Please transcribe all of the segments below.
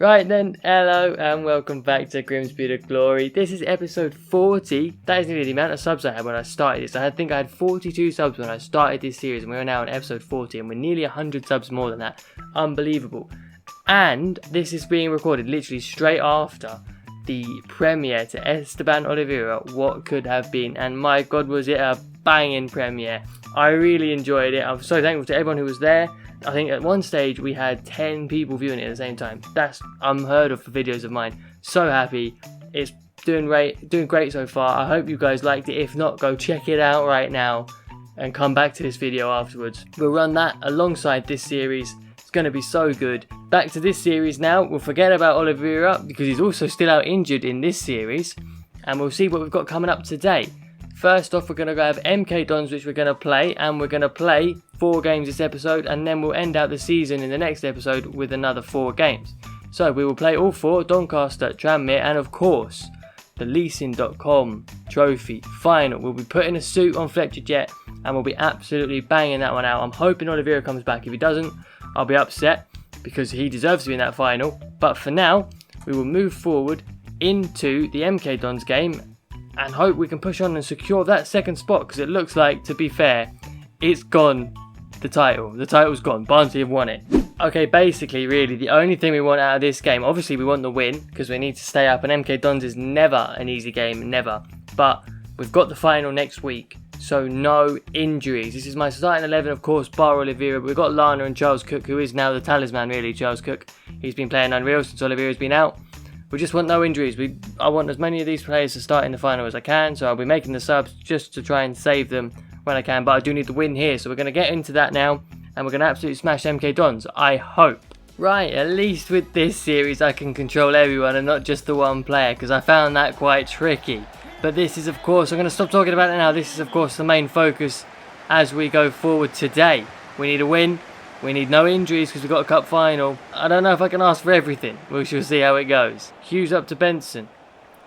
Right then, hello and welcome back to Grimsby to Glory. This is episode 40. That is nearly the amount of subs I had when I started this. I think I had 42 subs when I started this series, and we're now on episode 40, and we're nearly 100 subs more than that. Unbelievable. And this is being recorded literally straight after the premiere to Esteban Olivera, What Could Have Been, and my god was it a banging premiere. I really enjoyed it. I'm so thankful to everyone who was there. I think at one stage we had 10 people viewing it at the same time. That's unheard of for videos of mine. So happy. It's doing great so far. I hope you guys liked it. If not, go check it out right now and come back to this video afterwards. We'll run that alongside this series. It's going to be so good. Back to this series now. We'll forget about Olivera because he's also still out injured in this series. And we'll see what we've got coming up today. First off, we're going to go have MK Dons, which we're going to play, and we're going to play 4 games this episode, and then we'll end out the season in the next episode with another 4 games. So we will play all 4, Doncaster, Tranmere, and of course, the leasing.com trophy final. We'll be putting a suit on Fletcher Jet, and we'll be absolutely banging that one out. I'm hoping Olivera comes back. If he doesn't, I'll be upset, because he deserves to be in that final. But for now, we will move forward into the MK Dons game, and hope we can push on and secure that second spot, because it looks like, to be fair, it's gone. The title's gone. Barnsley have won it. Okay, basically, really, the only thing we want out of this game, obviously we want the win, because we need to stay up, and MK Dons is never an easy game, never. But we've got the final next week, so no injuries. This is my starting 11, of course, bar Olivera. We've got Lana and Charles Cook, who is now the talisman, really, Charles Cook. He's been playing unreal since Olivera's been out. We just want no injuries. I want as many of these players to start in the final as I can, so I'll be making the subs just to try and save them when I can, but I do need the win here, so we're going to get into that now, and we're going to absolutely smash MK Dons, I hope. Right, at least with this series I can control everyone and not just the one player, because I found that quite tricky. But this is, of course, I'm going to stop talking about it now, this is, of course, the main focus as we go forward today. We need a win. We need no injuries because we've got a cup final. I don't know if I can ask for everything. We shall see how it goes. Hughes up to Benson.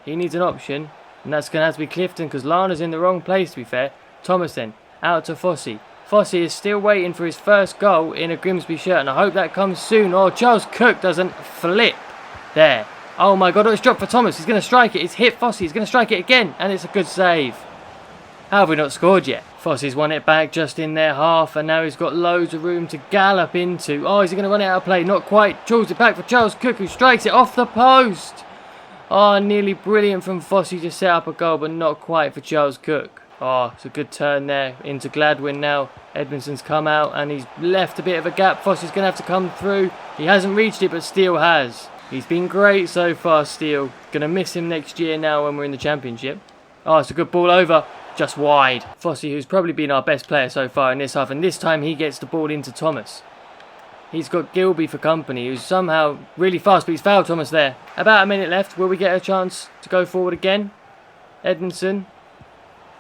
He needs an option. And that's going to have to be Clifton because Lana's in the wrong place, to be fair. Thomas then. Out to Fossey. Fossey is still waiting for his first goal in a Grimsby shirt. And I hope that comes soon. Or Charles Cook doesn't flip. There. Oh my god, it's dropped for Thomas. He's going to strike it. It's hit Fossey. He's going to strike it again. And it's a good save. How have we not scored yet? Fossey's won it back just in their half, and now he's got loads of room to gallop into. Oh, is he going to run it out of play? Not quite. Draws it back for Charles Cook, who strikes it off the post. Oh, nearly brilliant from Fossey to set up a goal, but not quite for Charles Cook. Oh, it's a good turn there into Gladwin now. Edmondson's come out, and he's left a bit of a gap. Fossey's going to have to come through. He hasn't reached it, but Steele has. He's been great so far, Steele. Going to miss him next year now when we're in the Championship. Oh, it's a good ball over. Just wide. Fossey, who's probably been our best player so far in this half, and this time he gets the ball into Thomas. He's got Gilby for company, who's somehow really fast, but he's fouled Thomas there. About a minute left. Will we get a chance to go forward again? Edmondson.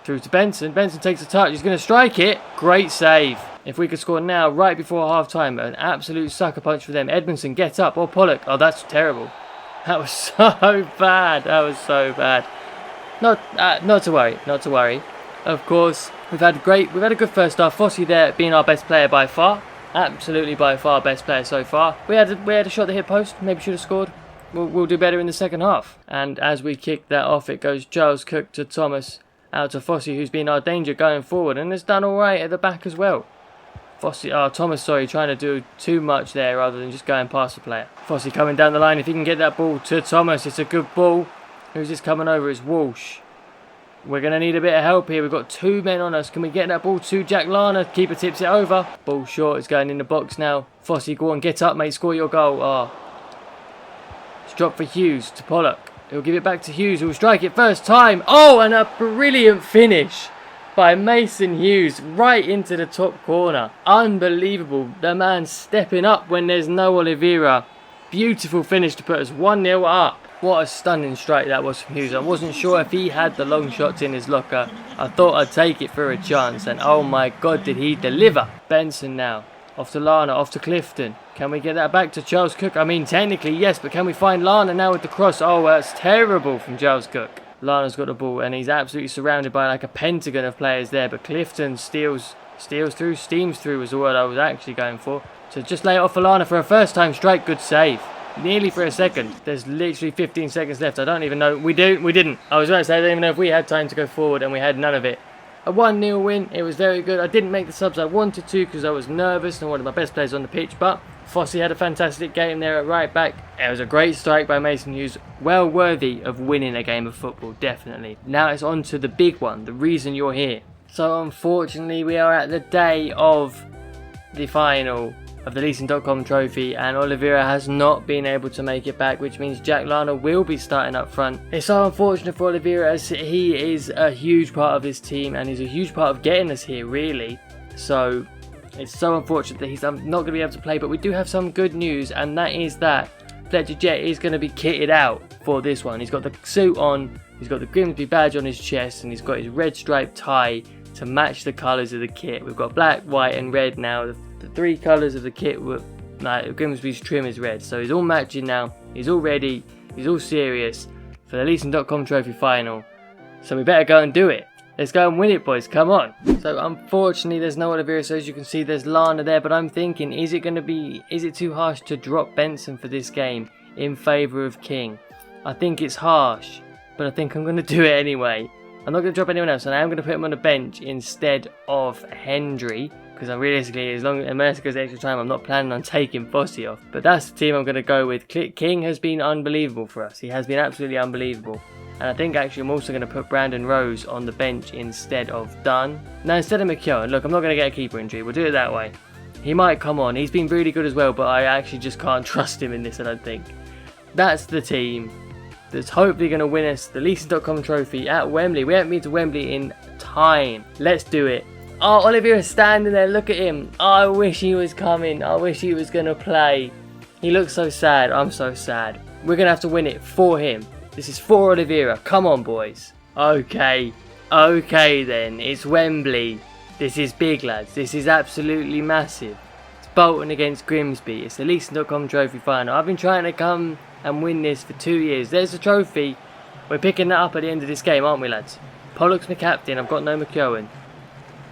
Through to Benson. Benson takes a touch. He's going to strike it. Great save. If we could score now, right before half-time, an absolute sucker punch for them. Edmondson, get up. Or Pollock. Oh, that's terrible. That was so bad. That was so bad. Not to worry. Of course, we've had a good first half. Fossey there being our best player by far. Absolutely by far best player so far. We had a shot that hit post. Maybe should have scored. We'll do better in the second half. And as we kick that off, it goes Charles Cook to Thomas. Out to Fossey, who's been our danger going forward. And has done alright at the back as well. Thomas, trying to do too much there rather than just going past the player. Fossey coming down the line. If he can get that ball to Thomas, it's a good ball. Who's this coming over? It's Walsh. We're going to need a bit of help here. We've got 2 men on us. Can we get that ball to Jack Lana? Keeper tips it over. Ball short. It's going in the box now. Fossey, go on. Get up, mate. Score your goal. Oh. It's dropped for Hughes to Pollock. He'll give it back to Hughes, who will strike it first time. Oh, and a brilliant finish by Mason Hughes right into the top corner. Unbelievable. The man stepping up when there's no Olivera. Beautiful finish to put us 1-0 up. What a stunning strike that was from Hughes. I wasn't sure if he had the long shots in his locker. I thought I'd take it for a chance, and oh my god, did he deliver. Benson now. Off to Lana, off to Clifton. Can we get that back to Charles Cook? I mean, technically, yes, but can we find Lana now with the cross? Oh, that's terrible from Charles Cook. Lana's got the ball, and he's absolutely surrounded by like a pentagon of players there, but Clifton steals through, steams through was the word I was actually going for. So just lay it off for Lana for a first time strike. Good save. nearly for a second. There's literally 15 seconds left. I don't even know. We didn't. I was going to say, I don't even know if we had time to go forward, and we had none of it. A 1-0 win. It was very good. I didn't make the subs I wanted to because I was nervous and one of my best players on the pitch, but Fossey had a fantastic game there at right back. It was a great strike by Mason Hughes. Well worthy of winning a game of football, definitely. Now it's on to the big one, the reason you're here. So unfortunately we are at the day of the final of the Leeson.com trophy, and Olivera has not been able to make it back, which means Jack Lana will be starting up front. It's so unfortunate for Olivera as he is a huge part of this team and he's a huge part of getting us here, really. So it's so unfortunate that he's not going to be able to play, but we do have some good news, and that is that Fletcher Jet is going to be kitted out for this one. He's got the suit on, he's got the Grimsby badge on his chest, and he's got his red striped tie to match the colours of the kit. We've got black, white and red now. The three colours of the kit were like Grimsby's trim is red, so he's all matching now. He's all ready. He's all serious for the Leeson.com trophy final. So we better go and do it. Let's go and win it, boys. Come on. So unfortunately, there's no Olivera. So as you can see, there's Lana there. But I'm thinking, is it too harsh to drop Benson for this game in favour of King? I think it's harsh, but I think I'm going to do it anyway. I'm not going to drop anyone else, and I am going to put him on the bench instead of Hendry. Because I'm realistically, unless it goes extra time, I'm not planning on taking Fossey off. But that's the team I'm going to go with. King has been unbelievable for us. He has been absolutely unbelievable. And I think actually I'm also going to put Brandon Rose on the bench instead of Dunn. No, instead of McKeown. Look, I'm not going to get a keeper injury. We'll do it that way. He might come on. He's been really good as well, but I actually just can't trust him in this, I don't think. That's the team that's hopefully going to win us the Leeson.com trophy at Wembley. We haven't been to Wembley in time. Let's do it. Oh, Olivera's standing there. Look at him. Oh, I wish he was coming. I wish he was going to play. He looks so sad. I'm so sad. We're going to have to win it for him. This is for Olivera. Come on, boys. Okay. Okay, then. It's Wembley. This is big, lads. This is absolutely massive. It's Bolton against Grimsby. It's the Leeson.com trophy final. I've been trying to come and win this for 2 years. There's the trophy. We're picking that up at the end of this game, aren't we, lads? Pollock's my captain. I've got no McKeown.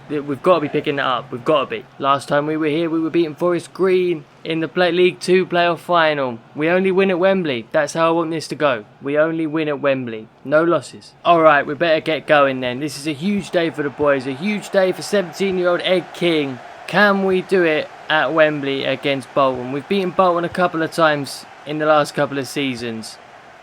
We've got to be picking that up. We've got to be. Last time we were here, we were beating Forest Green in the League 2 playoff final. We only win at Wembley. That's how I want this to go. We only win at Wembley. No losses. Alright, we better get going then. This is a huge day for the boys. A huge day for 17-year-old Ed King. Can we do it at Wembley against Bolton? We've beaten Bolton a couple of times in the last couple of seasons.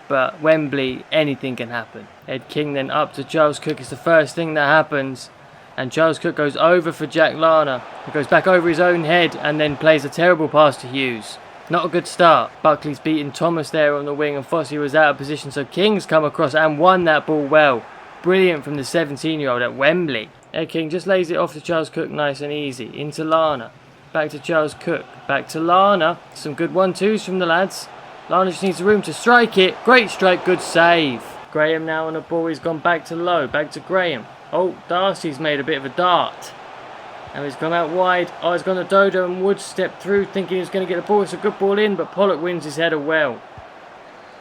But Wembley, anything can happen. Ed King then up to Charles Cook. It's the first thing that happens. And Charles Cook goes over for Jack Lana. He goes back over his own head and then plays a terrible pass to Hughes. Not a good start. Buckley's beating Thomas there on the wing and Fossey was out of position. So King's come across and won that ball well. Brilliant from the 17-year-old at Wembley. Ed King just lays it off to Charles Cook nice and easy. Into Lana. Back to Charles Cook. Back to Lana. Some good 1-2s from the lads. Lana just needs room to strike it. Great strike. Good save. Graham now on the ball. He's gone back to Lowe. Back to Graham. Oh, Darcy's made a bit of a dart. And he's gone out wide. Oh, he's gone to Dodo and Wood stepped through thinking he was going to get the ball. It's a good ball in, but Pollock wins his header well.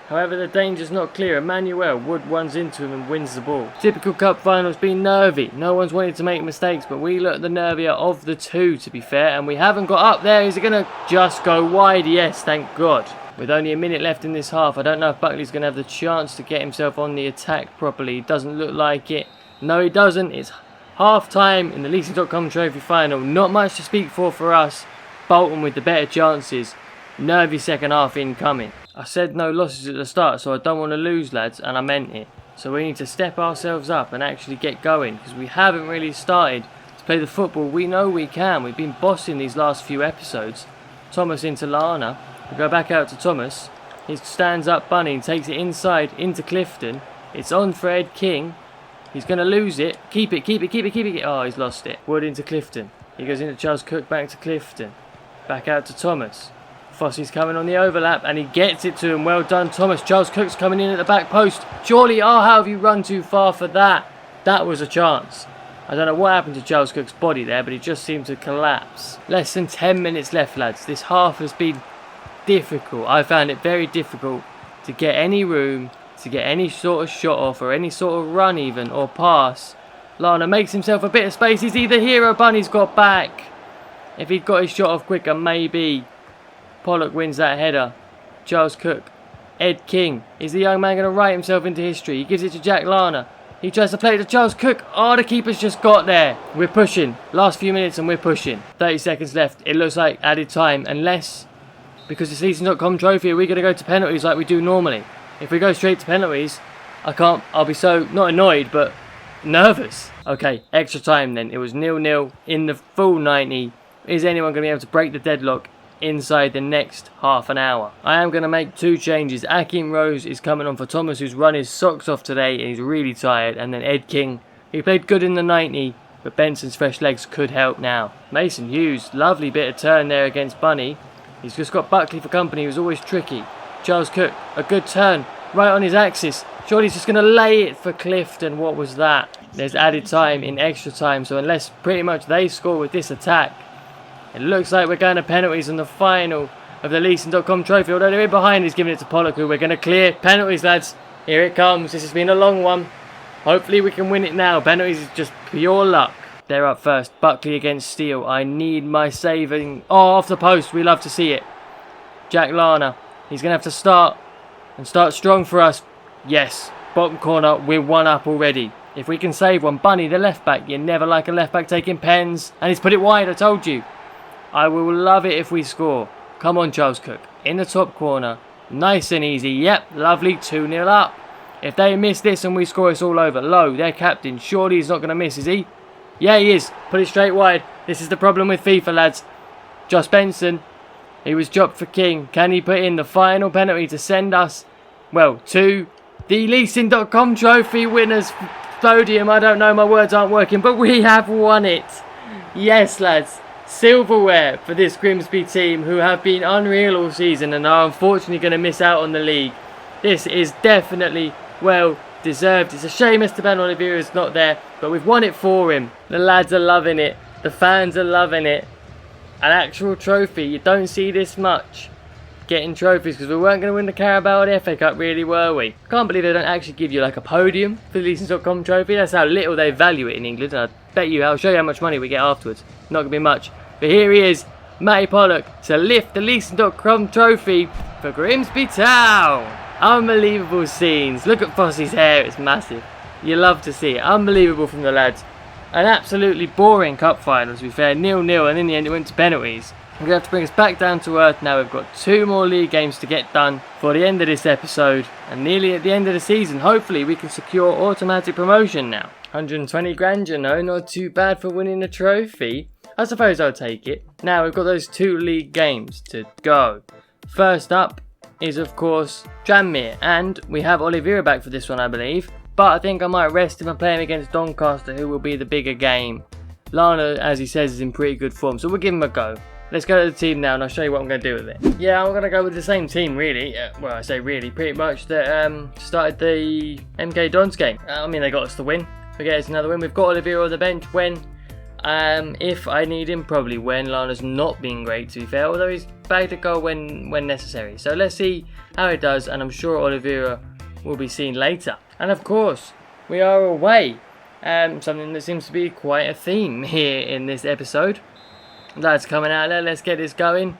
However, the danger's not clear. Emmanuel, Wood runs into him and wins the ball. Typical cup finals being nervy. No one's wanted to make mistakes, but we look the nervier of the two, to be fair. And we haven't got up there. Is it going to just go wide? Yes, thank God. With only a minute left in this half, I don't know if Buckley's going to have the chance to get himself on the attack properly. It doesn't look like it. No, he doesn't. It's half-time in the Leeson.com trophy final. Not much to speak for us. Bolton with the better chances. Nervy second half incoming. I said no losses at the start, so I don't want to lose, lads, and I meant it. So we need to step ourselves up and actually get going, because we haven't really started to play the football we know we can. We've been bossing these last few episodes. Thomas into Lana. We go back out to Thomas. He stands up Bunny and takes it inside into Clifton. It's on for Ed King. He's going to lose it. Keep it, keep it, keep it, keep it. Oh, he's lost it. Wood into Clifton. He goes into Charles Cook, back to Clifton. Back out to Thomas. Fossey's coming on the overlap and he gets it to him. Well done, Thomas. Charles Cook's coming in at the back post. Surely, oh, how have you run too far for that? That was a chance. I don't know what happened to Charles Cook's body there, but he just seemed to collapse. Less than 10 minutes left, lads. This half has been difficult. I found it very difficult to get any room, to get any sort of shot off or any sort of run even or pass. Lana makes himself a bit of space. He's either here or Bunny's got back. If he'd got his shot off quicker, maybe Pollock wins that header. Charles Cook. Ed King. Is the young man going to write himself into history? He gives it to Jack Lana. He tries to play it to Charles Cook. Oh, the keeper's just got there. We're pushing. Last few minutes and we're pushing. 30 seconds left. It looks like added time. Unless, because it's Leeson.com trophy, are we going to go to penalties like we do normally? If we go straight to penalties, I'll be so, not annoyed, but nervous. Okay, extra time then. It was 0-0 in the full 90. Is anyone going to be able to break the deadlock inside the next half an hour? I am going to make 2 changes. Akeem Rose is coming on for Thomas, who's run his socks off today and he's really tired. And then Ed King, he played good in the 90, but Benson's fresh legs could help now. Mason Hughes, lovely bit of turn there against Bunny. He's just got Buckley for company, who's always tricky. Charles Cook, a good turn, right on his axis. Surely he's just going to lay it for Clifton. What was that? There's added time in extra time, so unless pretty much they score with this attack, it looks like we're going to penalties in the final of the Leeson.com trophy. Although they're in behind, he's giving it to Pollock, who we're going to clear. Penalties, lads. Here it comes. This has been a long one. Hopefully we can win it now. Penalties is just pure luck. They're up first. Buckley against Steele. I need my saving. Oh, off the post. We love to see it. Jack Lana. He's going to have to start. And start strong for us. Yes. Bottom corner. We're 1 up already. If we can save one. Bunny, the left back. You never like a left back taking pens. And he's put it wide. I told you. I will love it if we score. Come on, Charles Cook. In the top corner. Nice and easy. Yep, lovely. 2-0 up. If they miss this and we score, it's all over. Low, their captain. Surely he's not going to miss, is he? Yeah, he is. Put it straight wide. This is the problem with FIFA, lads. Josh Benson. He was dropped for King. Can he put in the final penalty to send us, well, to the Leeson.com trophy winners podium? I don't know. My words aren't working, but we have won it. Yes, lads. Silverware for this Grimsby team, who have been unreal all season and are unfortunately going to miss out on the league. This is definitely well deserved. It's a shame Esteban Olivera is not there, but we've won it for him. The lads are loving it. The fans are loving it. An actual trophy. You don't see this much getting trophies, because we weren't going to win the Carabao or the FA Cup, really, were we? Can't believe they don't actually give you like a podium for the Leeson.com trophy. That's how little they value it in England. And I'll show you how much money we get afterwards. Not going to be much. But here he is, Matty Pollock, to lift the Leeson.com trophy for Grimsby Town. Unbelievable scenes. Look at Fossey's hair, it's massive. You love to see it. Unbelievable from the lads. An absolutely boring cup final, to be fair. 0-0, and in the end it went to penalties. We're going to have to bring us back down to earth now. We've got 2 more league games to get done for the end of this episode. And nearly at the end of the season, hopefully we can secure automatic promotion now. 120 grand, you know, not too bad for winning a trophy. I suppose I'll take it. Now we've got those 2 league games to go. First up is of course Tranmere, and we have Olivera back for this one, I believe. But I think I might rest him and play him against Doncaster, who will be the bigger game. Lana, as he says, is in pretty good form, so we'll give him a go. Let's go to the team now and I'll show you what I'm going to do with it. Yeah, I'm going to go with the same team really. Well, I say really, pretty much that started the MK Dons game. I mean, they got us the win. We get us another win. We've got Olivera on the bench when, if I need him, probably when Lana's not been great, to be fair. Although he's bagged a goal when necessary. So let's see how it does, and I'm sure Olivera will be seen later. And of course, we are away. Something that seems to be quite a theme here in this episode. Lads coming out there, let's get this going.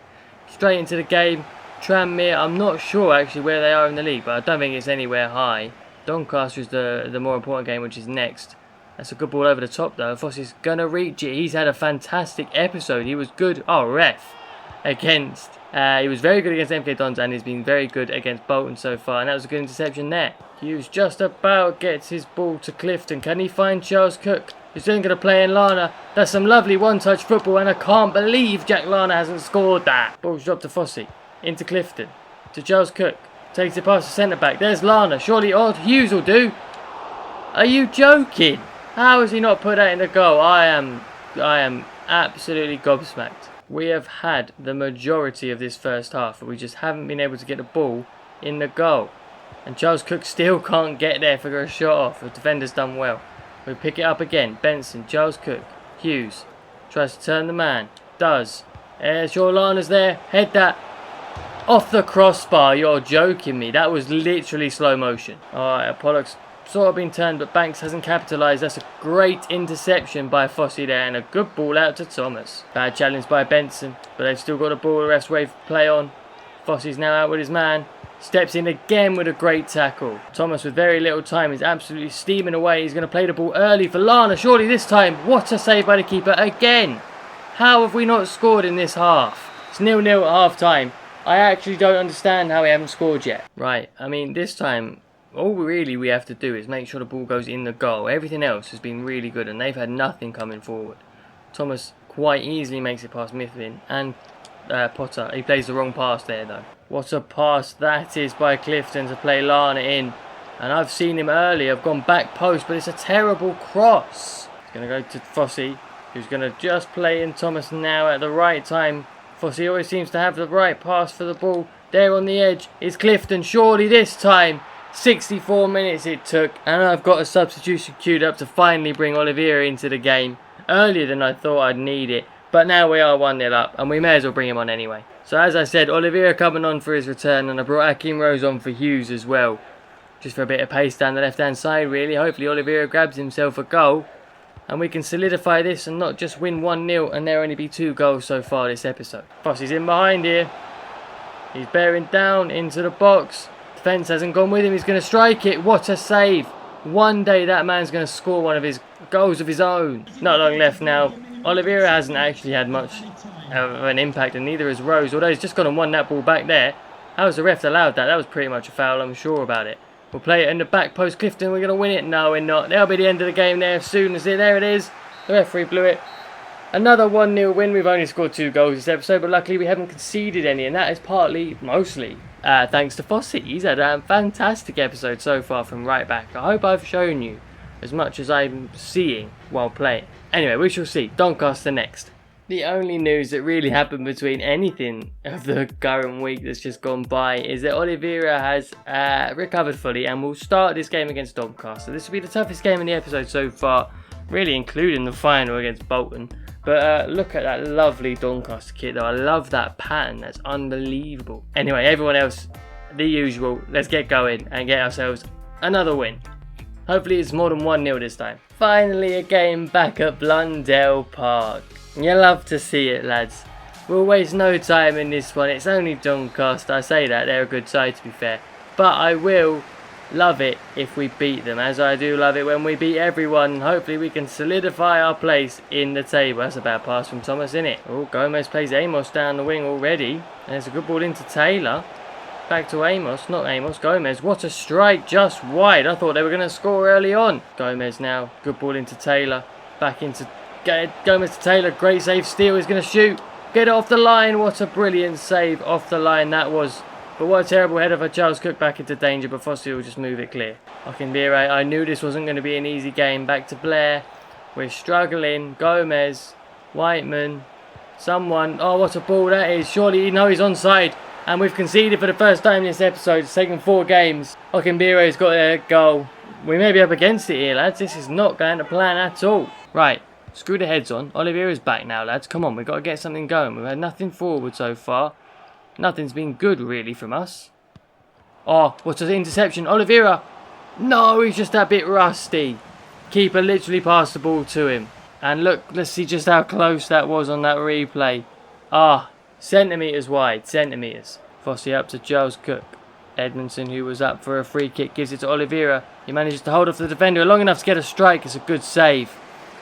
Straight into the game. Tranmere, I'm not sure actually where they are in the league, but I don't think it's anywhere high. Doncaster is the more important game, which is next. That's a good ball over the top though. Fossey's going to reach it. He's had a fantastic episode. He was good. Oh, ref. Against. He was very good against MK Dons, and he's been very good against Bolton so far. And that was a good interception there. Hughes just about gets his ball to Clifton. Can he find Charles Cook? He's then going to play in Lana. That's some lovely one-touch football, and I can't believe Jack Lana hasn't scored that. Ball's dropped to Fossey. Into Clifton. To Charles Cook. Takes it past the centre-back. There's Lana. Surely Hughes will do. Are you joking? How has he not put that in the goal? I am absolutely gobsmacked. We have had the majority of this first half, but we just haven't been able to get the ball in the goal. And Charles Cook still can't get there for a shot off. The defender's done well. We pick it up again. Benson, Charles Cook, Hughes. Tries to turn the man. Does. Sure, Lana's there. Head that. Off the crossbar. You're joking me. That was literally slow motion. Alright, Pollock's sort of been turned, but Banks hasn't capitalised. That's a great interception by Fossey there, and a good ball out to Thomas. Bad challenge by Benson, but they've still got a ball. The ref's wave play on. Fossey's now out with his man. Steps in again with a great tackle. Thomas with very little time is absolutely steaming away. He's going to play the ball early for Lana. Surely this time. What a save by the keeper again. How have we not scored in this half? It's 0-0 at half time. I actually don't understand how we haven't scored yet. Right, I mean this time all really we have to do is make sure the ball goes in the goal. Everything else has been really good and they've had nothing coming forward. Thomas quite easily makes it past Mifflin and Potter. He plays the wrong pass there though. What a pass that is by Clifton to play Lana in. And I've seen him earlier. I've gone back post, but it's a terrible cross. It's going to go to Fossey, who's going to just play in Thomas now at the right time. Fossey always seems to have the right pass for the ball. There on the edge is Clifton. Surely this time. 64 minutes it took. And I've got a substitution queued up to finally bring Olivera into the game. Earlier than I thought I'd need it. But now we are 1-0 up, and we may as well bring him on anyway. So as I said, Olivera coming on for his return, and I brought Akim Rose on for Hughes as well. Just for a bit of pace down the left-hand side, really. Hopefully Olivera grabs himself a goal, and we can solidify this and not just win 1-0, and there only be 2 goals so far this episode. Fossey's in behind here. He's bearing down into the box. Defence hasn't gone with him. He's going to strike it. What a save. One day that man's going to score one of his goals of his own. Not long left now. Olivera hasn't actually had much of an impact, and neither has Rose, although he's just gone and won that ball back there. How has the ref allowed that? That was pretty much a foul, I'm sure about it. We'll play it in the back post. Clifton, we're going to win it. No, we're not. That'll be the end of the game there as soon as there it is. The referee blew it. Another 1-0 win. We've only scored 2 goals this episode, but luckily we haven't conceded any, and that is mostly thanks to Fossey. He's had a fantastic episode so far from right back. I hope I've shown you as much as I'm seeing while playing. Anyway, we shall see. Doncaster next. The only news that really happened between anything of the current week that's just gone by is that Olivera has recovered fully and will start this game against Doncaster. This will be the toughest game in the episode so far, really including the final against Bolton. But look at that lovely Doncaster kit though. I love that pattern. That's unbelievable. Anyway, everyone else, the usual. Let's get going and get ourselves another win. Hopefully it's more than 1-0 this time. Finally a game back at Blundell Park. You love to see it, lads. We'll waste no time in this one. It's only Doncaster. I say that, they're a good side to be fair. But I will love it if we beat them, as I do love it when we beat everyone. Hopefully we can solidify our place in the table. That's a bad pass from Thomas, isn't it? Oh, Gomez plays Amos down the wing already. And there's a good ball into Taylor. Back to Amos, not Amos, Gomez. What a strike, just wide. I thought they were going to score early on. Gomez now, good ball into Taylor. Back into Gomez to Taylor. Great save, Steele is going to shoot. Get it off the line. What a brilliant save off the line that was. But what a terrible header for Charles Cook back into danger, but Fossey will just move it clear. Olivera, I knew this wasn't going to be an easy game. Back to Blair. We're struggling. Gomez, Whiteman, someone. Oh, what a ball that is. Surely you know he's onside. And we've conceded for the first time this episode. It's taken 4 games. Olivera's got a goal. We may be up against it here, lads. This is not going to plan at all. Right, screw the heads on. Olivera's back now, lads. Come on, we've got to get something going. We've had nothing forward so far. Nothing's been good, really, from us. Oh, what an interception. Olivera. No, he's just a bit rusty. Keeper literally passed the ball to him. And look, let's see just how close that was on that replay. Ah, centimetres wide, centimetres. Fossey up to Charles Cook. Edmondson, who was up for a free kick, gives it to Olivera. He manages to hold off the defender long enough to get a strike. It's a good save.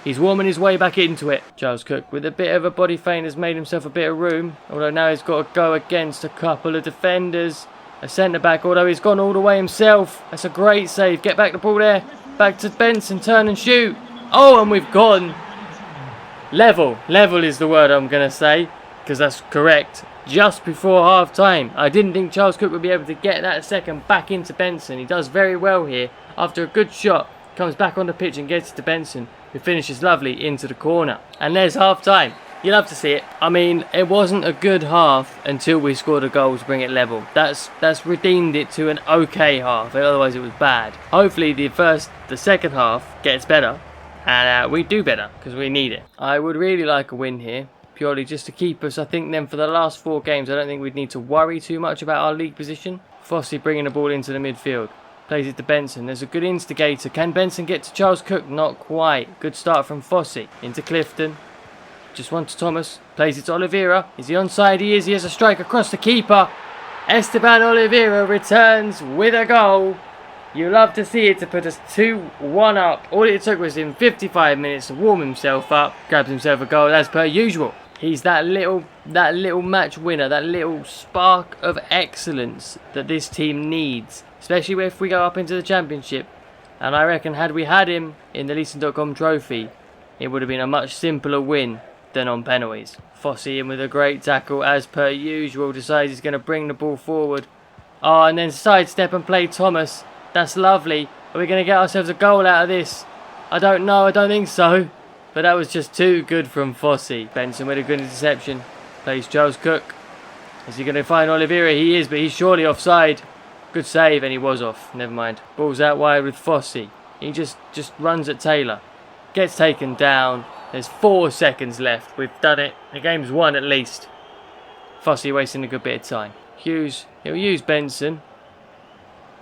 He's warming his way back into it. Charles Cook, with a bit of a body feint, has made himself a bit of room. Although now he's got to go against a couple of defenders. A centre-back, although he's gone all the way himself. That's a great save. Get back the ball there. Back to Benson, turn and shoot. Oh, and we've gone. Level. Level is the word I'm going to say, because that's correct. Just before half-time. I didn't think Charles Cook would be able to get that second back into Benson. He does very well here. After a good shot, comes back on the pitch and gets it to Benson, who finishes lovely into the corner. And there's half-time. You love to see it. I mean, it wasn't a good half until we scored a goal to bring it level. That's redeemed it to an okay half. Otherwise, it was bad. Hopefully, the second half gets better, and we do better because we need it. I would really like a win here, purely just to keep us. I think then for the last 4 games, I don't think we'd need to worry too much about our league position. Fossey bringing the ball into the midfield. Plays it to Benson. There's a good instigator. Can Benson get to Charles Cook? Not quite. Good start from Fossey. Into Clifton. Just one to Thomas. Plays it to Olivera. Is he onside? He is. He has a strike across the keeper. Esteban Olivera returns with a goal. You love to see it to put us 2-1 up. All it took was him 55 minutes to warm himself up, grabs himself a goal as per usual. He's that little match winner, that little spark of excellence that this team needs, especially if we go up into the Championship. And I reckon had we had him in the Leeson.com trophy, it would have been a much simpler win than on penalties. Fossey in with a great tackle as per usual, decides he's going to bring the ball forward. Oh, and then sidestep and play Thomas. That's lovely. Are we going to get ourselves a goal out of this? I don't know, I don't think so. But that was just too good from Fossey. Benson with a good interception. Plays Charles Cook. Is he going to find Olivera? He is, but he's surely offside. Good save, and he was off. Never mind. Ball's out wide with Fossey. He just runs at Taylor. Gets taken down. There's 4 seconds left. We've done it. The game's won at least. Fossey wasting a good bit of time. Hughes, he'll use Benson.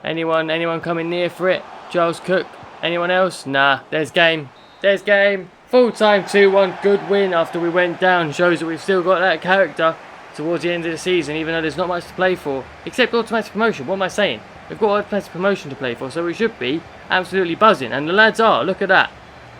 Anyone coming near for it? Charles Cook. Anyone else? Nah. There's game. There's game. Full time 2-1. Good win after we went down. Shows that we've still got that character towards the end of the season, even though there's not much to play for. Except automatic promotion. What am I saying? We've got automatic promotion to play for, so we should be absolutely buzzing. And the lads are. Look at that.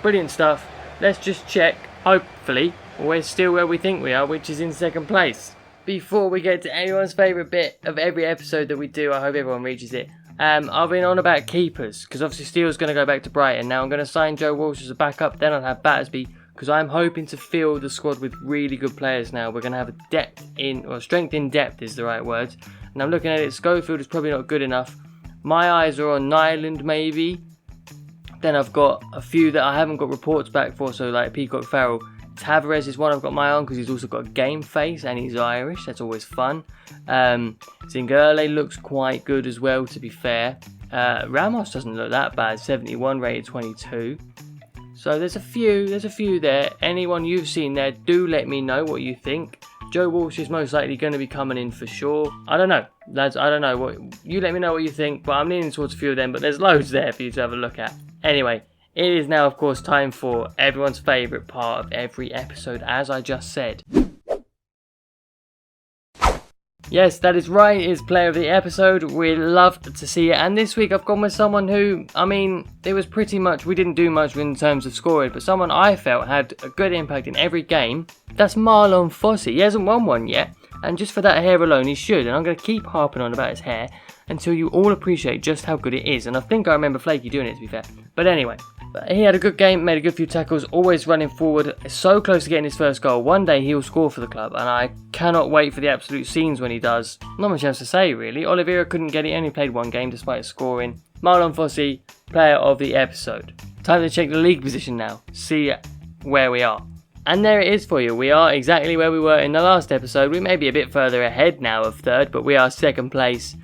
Brilliant stuff. Let's just check. Hopefully, we're still where we think we are, which is in second place. Before we get to anyone's favourite bit of every episode that we do, I hope everyone reaches it. I've been on about keepers, because obviously Steele's going to go back to Brighton. Now I'm going to sign Joe Walsh as a backup, then I'll have Battersby, because I'm hoping to fill the squad with really good players now. We're going to have strength in depth is the right word. And I'm looking at it, Schofield is probably not good enough. My eyes are on Nyland maybe. Then I've got a few that I haven't got reports back for, so like Peacock Farrell. Tavares is one I've got my eye on because he's also got a game face and he's Irish. That's always fun. Zingale looks quite good as well, to be fair. Ramos doesn't look that bad. 71 rated 22. So there's a few there. Anyone you've seen there, do let me know what you think. Joe Walsh is most likely going to be coming in for sure. I don't know, lads. I don't know. You let me know what you think. But I'm leaning towards a few of them. But there's loads there for you to have a look at. Anyway. It is now, of course, time for everyone's favourite part of every episode, as I just said. Yes, that is right, it is Player of the Episode. We love to see it. And this week I've gone with someone who, it was pretty much, we didn't do much in terms of scoring, but someone I felt had a good impact in every game. That's Marlon Fossey. He hasn't won one yet, and just for that hair alone, he should. And I'm going to keep harping on about his hair until you all appreciate just how good it is. And I think I remember Flaky doing it, to be fair. But anyway. He had a good game, made a good few tackles, always running forward, so close to getting his first goal. One day he'll score for the club, and I cannot wait for the absolute scenes when he does. Not much else to say, really. Olivera couldn't get it, only played one game despite scoring. Marlon Fossey, Player of the Episode. Time to check the league position now, see where we are. And there it is for you. We are exactly where we were in the last episode. We may be a bit further ahead now of third, but we are second place.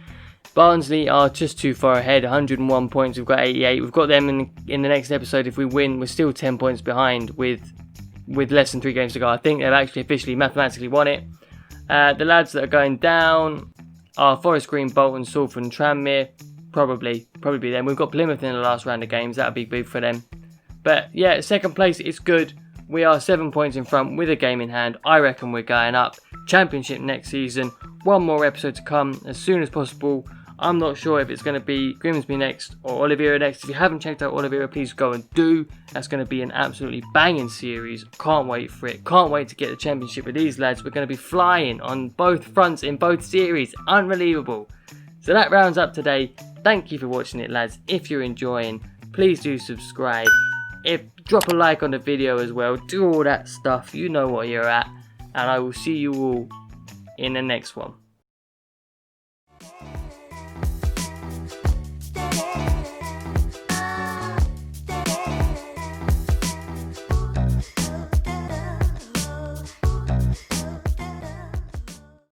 Barnsley are just too far ahead, 101 points, we've got 88. We've got them in the next episode. If we win, we're still 10 points behind with less than 3 games to go. I think they've actually officially mathematically won it. The lads that are going down are Forest Green, Bolton, Salford and Tranmere. Probably them. We've got Plymouth in the last round of games. That'll be big for them. But yeah, second place is good. We are 7 points in front with a game in hand. I reckon we're going up. Championship next season. One more episode to come as soon as possible. I'm not sure if it's going to be Grimsby next or Olivera next. If you haven't checked out Olivera, please go and do. That's going to be an absolutely banging series. Can't wait for it. Can't wait to get the championship with these lads. We're going to be flying on both fronts in both series. Unbelievable. So that rounds up today. Thank you for watching it, lads. If you're enjoying, please do subscribe. Drop a like on the video as well. Do all that stuff. You know what you're at. And I will see you all in the next one.